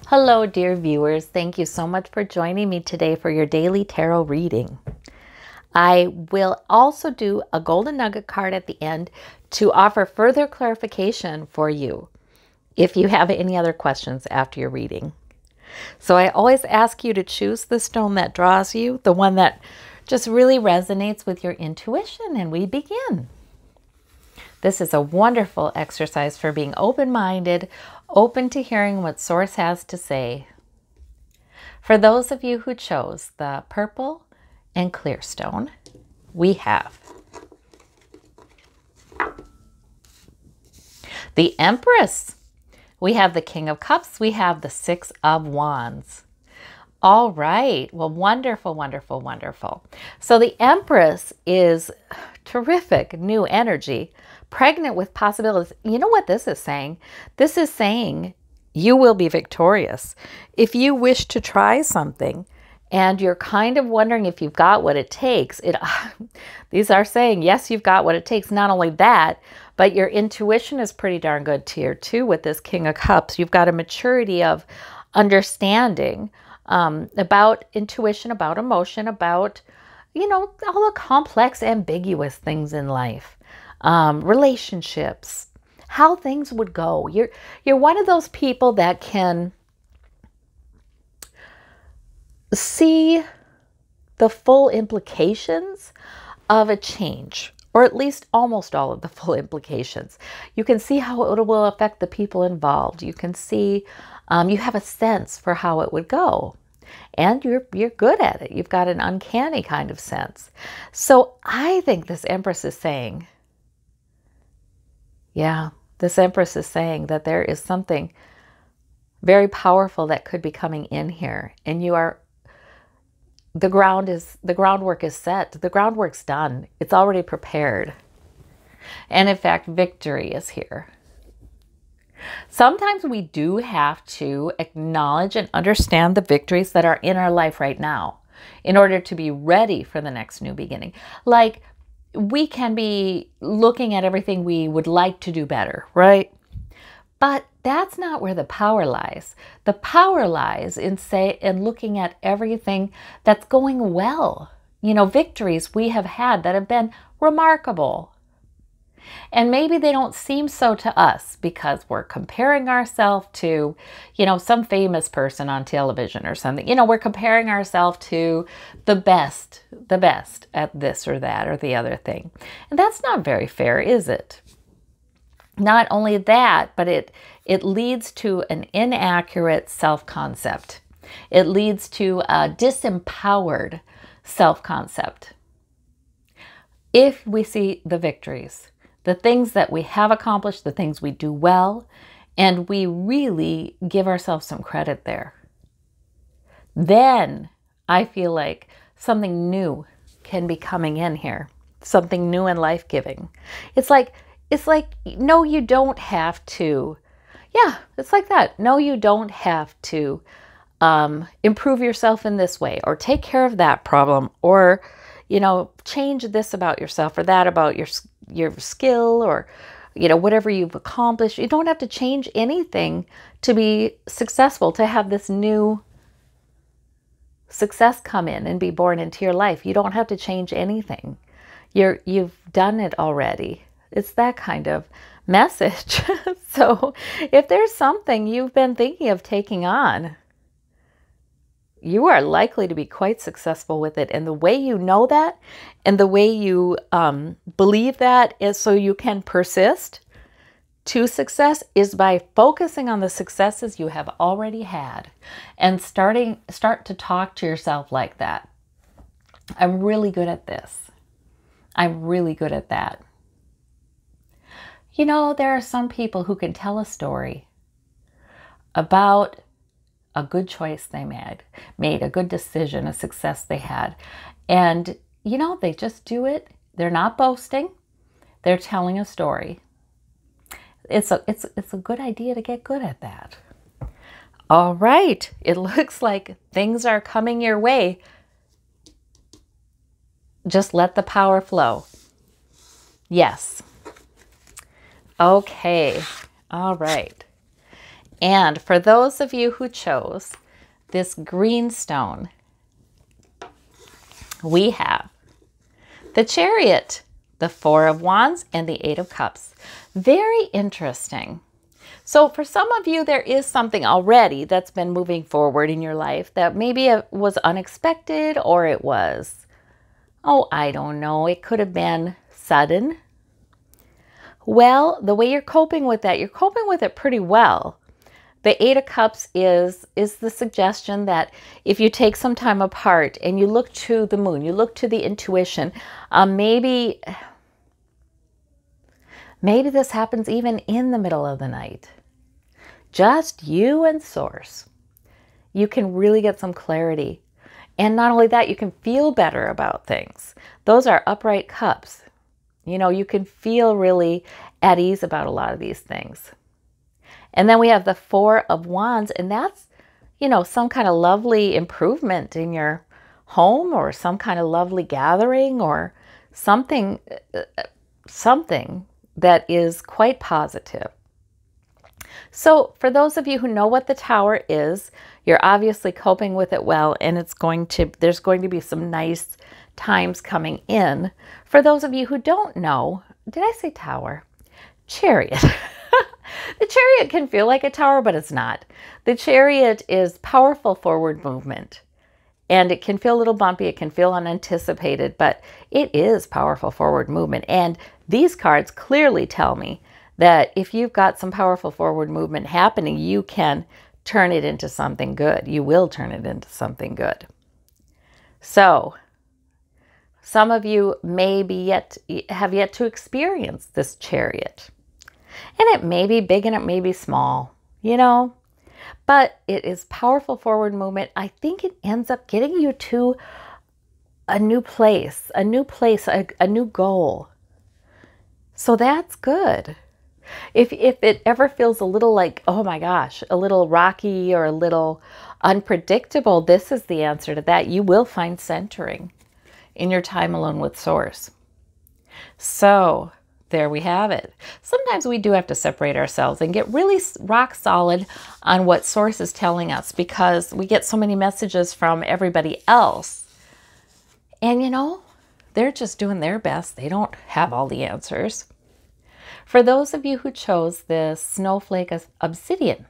Hello, dear viewers. Thank you so much for joining me today for your daily tarot reading. I will also do a golden nugget card at the end to offer further clarification for you if you have any other questions after your reading. So I always ask you to choose the stone that draws you, the one that just really resonates with your intuition, and we begin. This is a wonderful exercise for being open-minded, open to hearing what Source has to say. For those of you who chose the purple and clear stone, we have the Empress. We have the King of Cups. We have the Six of Wands. All right. Well, wonderful, wonderful, wonderful. So the Empress is terrific new energy, pregnant with possibilities. You know what this is saying? This is saying you will be victorious. If you wish to try something and you're kind of wondering if you've got what it takes, these are saying, yes, you've got what it takes. Not only that, but your intuition is pretty darn good here too with this King of Cups. You've got a maturity of understanding about intuition, about emotion, about, all the complex, ambiguous things in life, relationships, how things would go. You're one of those people that can see the full implications of a change, or at least almost all of the full implications. You can see how it will affect the people involved. You can see, you have a sense for how it would go. And you're good at it. You've got an uncanny kind of sense. So I think this Empress is saying, this Empress is saying that there is something very powerful that could be coming in here. And the groundwork is set. The groundwork's done. It's already prepared. And in fact, victory is here. Sometimes we do have to acknowledge and understand the victories that are in our life right now in order to be ready for the next new beginning. Like, we can be looking at everything we would like to do better, right? But that's not where the power lies. The power lies in looking at everything that's going well. Victories we have had that have been remarkable. And maybe they don't seem so to us because we're comparing ourselves to, some famous person on television or something. We're comparing ourselves to the best at this or that or the other thing. And that's not very fair, is it? Not only that, but it leads to an inaccurate self-concept. It leads to a disempowered self-concept. If we see the victories, the things that we have accomplished, the things we do well, and we really give ourselves some credit there, then I feel like something new can be coming in here, something new and life-giving. It's like, no, you don't have to. Yeah, it's like that. No, you don't have to improve yourself in this way or take care of that problem or, change this about yourself or that about your skill or, whatever you've accomplished. You don't have to change anything to be successful, to have this new success come in and be born into your life. You don't have to change anything. You've done it already. It's that kind of message. So if there's something you've been thinking of taking on, you are likely to be quite successful with it. And the way you know that and the way you believe that is so you can persist to success is by focusing on the successes you have already had and start to talk to yourself like that. I'm really good at this. I'm really good at that. There are some people who can tell a story about a good choice they made a good decision, a success they had. And, they just do it. They're not boasting. They're telling a story. It's a good idea to get good at that. All right. It looks like things are coming your way. Just let the power flow. Yes. Okay. All right. And for those of you who chose this green stone, we have the Chariot, the Four of Wands, and the Eight of Cups. Very interesting. So for some of you, there is something already that's been moving forward in your life that maybe it was unexpected, or it was, oh, I don't know, it could have been sudden. Well, the way you're coping with that, you're coping with it pretty well. The Eight of Cups is the suggestion that if you take some time apart and you look to the moon, you look to the intuition, maybe this happens even in the middle of the night. Just you and Source. You can really get some clarity. And not only that, you can feel better about things. Those are upright cups. You know, you can feel really at ease about a lot of these things. And then we have the Four of Wands, and that's, you know, some kind of lovely improvement in your home, or some kind of lovely gathering, or something that is quite positive. So for those of you who know what the Tower is, you're obviously coping with it well, and there's going to be some nice times coming in. For those of you who don't know, did I say Tower? Chariot. The Chariot can feel like a tower, but it's not. The Chariot is powerful forward movement, and it can feel a little bumpy. It can feel unanticipated, but it is powerful forward movement. And these cards clearly tell me that if you've got some powerful forward movement happening, you can turn it into something good. You will turn it into something good. So some of you have yet to experience this Chariot. And it may be big and it may be small, you know, but it is powerful forward movement. I think it ends up getting you to a new place, a new goal. So that's good. If it ever feels a little like, oh my gosh, a little rocky or a little unpredictable, this is the answer to that. You will find centering in your time alone with Source. So there we have it. Sometimes we do have to separate ourselves and get really rock solid on what Source is telling us, because we get so many messages from everybody else. And you know, they're just doing their best. They don't have all the answers. For those of you who chose this Snowflake Obsidian,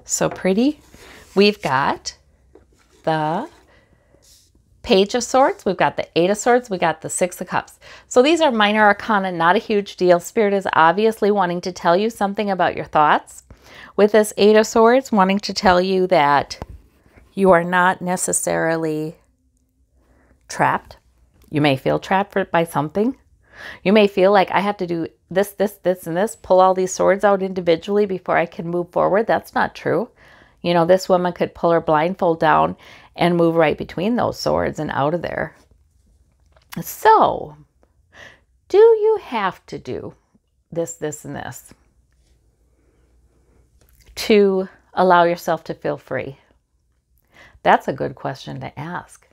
so pretty, we've got the Page of Swords, we've got the Eight of Swords, we got the Six of Cups. So these are minor arcana, not a huge deal. Spirit is obviously wanting to tell you something about your thoughts. With this Eight of Swords, wanting to tell you that you are not necessarily trapped. You may feel trapped by something. You may feel like I have to do this, and this, pull all these swords out individually before I can move forward. That's not true. You know, this woman could pull her blindfold down and move right between those swords and out of there. So, do you have to do this, and this to allow yourself to feel free? That's a good question to ask.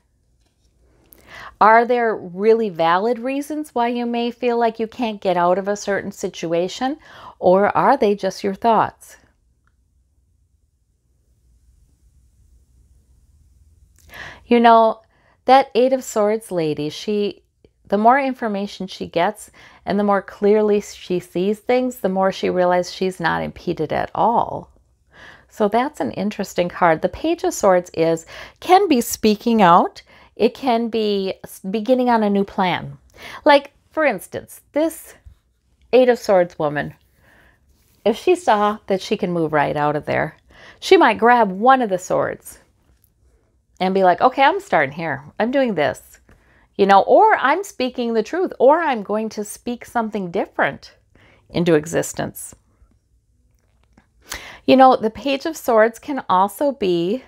Are there really valid reasons why you may feel like you can't get out of a certain situation, or are they just your thoughts? You know, that Eight of Swords lady, the more information she gets and the more clearly she sees things, the more she realizes she's not impeded at all. So that's an interesting card. The Page of Swords can be speaking out. It can be beginning on a new plan. Like, for instance, this Eight of Swords woman, if she saw that she can move right out of there, she might grab one of the swords and be like, okay, I'm starting here. I'm doing this, you know, or I'm speaking the truth, or I'm going to speak something different into existence. You know, the Page of Swords can also be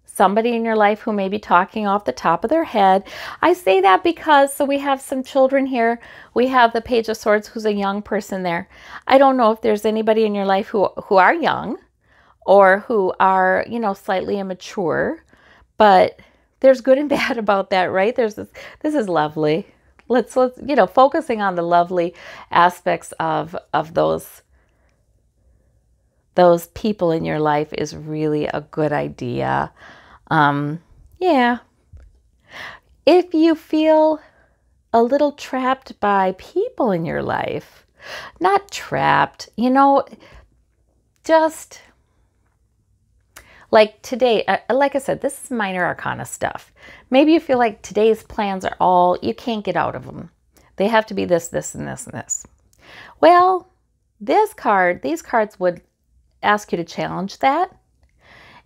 somebody in your life who may be talking off the top of their head. I say that because, so we have some children here. We have the Page of Swords who's a young person there. I don't know if there's anybody in your life who are young or who are, you know, slightly immature. But there's good and bad about that, right? This is lovely. Let's you know, focusing on the lovely aspects of those those people in your life is really a good idea. Yeah. If you feel a little trapped by people in your life, not trapped, just like today, like I said, this is minor arcana stuff. Maybe you feel like today's plans are all, you can't get out of them. They have to be this, this, and this, and this. Well, these cards would ask you to challenge that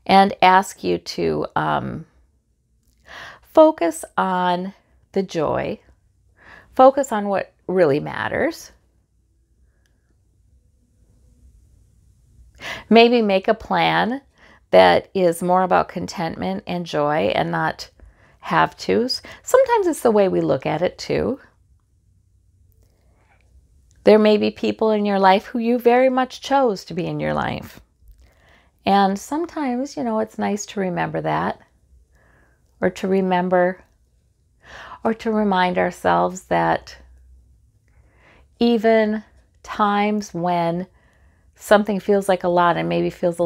and ask you to focus on the joy, focus on what really matters. Maybe make a plan that is more about contentment and joy and not have-tos. Sometimes it's the way we look at it too. There may be people in your life who you very much chose to be in your life. And sometimes, it's nice to remember that, or to remind ourselves that even times when something feels like a lot and maybe feels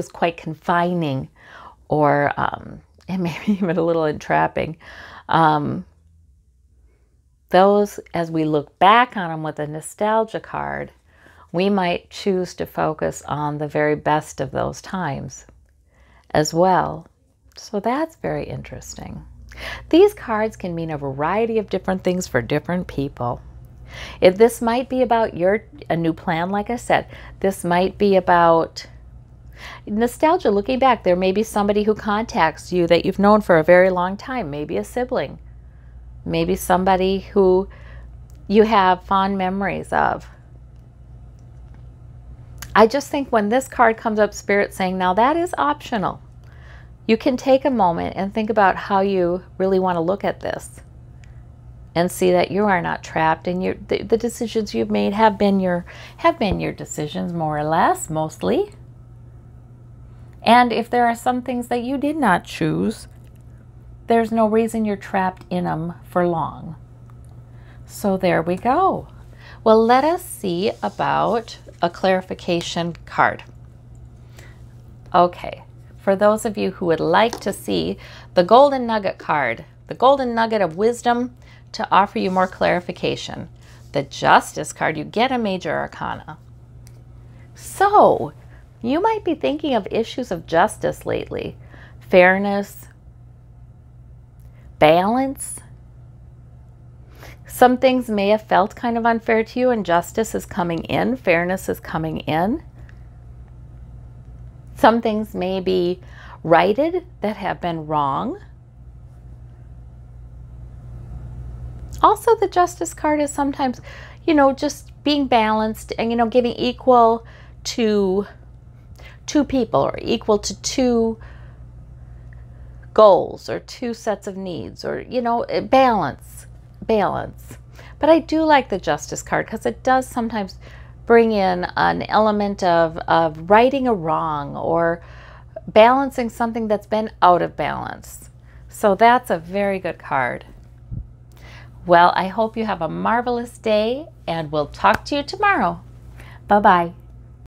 quite confining, or and maybe even a little entrapping, those, as we look back on them with a nostalgia card, we might choose to focus on the very best of those times as well. So that's very interesting. These cards can mean a variety of different things for different people. If this might be about a new plan, like I said, this might be about nostalgia, looking back. There may be somebody who contacts you that you've known for a very long time, maybe a sibling, maybe somebody who you have fond memories of. I just think when this card comes up, Spirit saying, now that is optional. You can take a moment and think about how you really want to look at this and see that you are not trapped, and the decisions you've made have been your decisions, more or less, mostly. And if there are some things that you did not choose, there's no reason you're trapped in them for long. So there we go. Well, let us see about a clarification card. Okay, for those of you who would like to see the Golden Nugget card, the Golden Nugget of Wisdom to offer you more clarification, the Justice card, you get a major arcana. So, you might be thinking of issues of justice lately. Fairness, balance. Some things may have felt kind of unfair to you, and justice is coming in, fairness is coming in. Some things may be righted that have been wrong. Also, the Justice card is sometimes, just being balanced and, giving equal to two people, or equal to two goals, or two sets of needs, or, balance. But I do like the Justice card because it does sometimes bring in an element of righting a wrong, or balancing something that's been out of balance. So that's a very good card. Well, I hope you have a marvelous day, and we'll talk to you tomorrow. Bye-bye.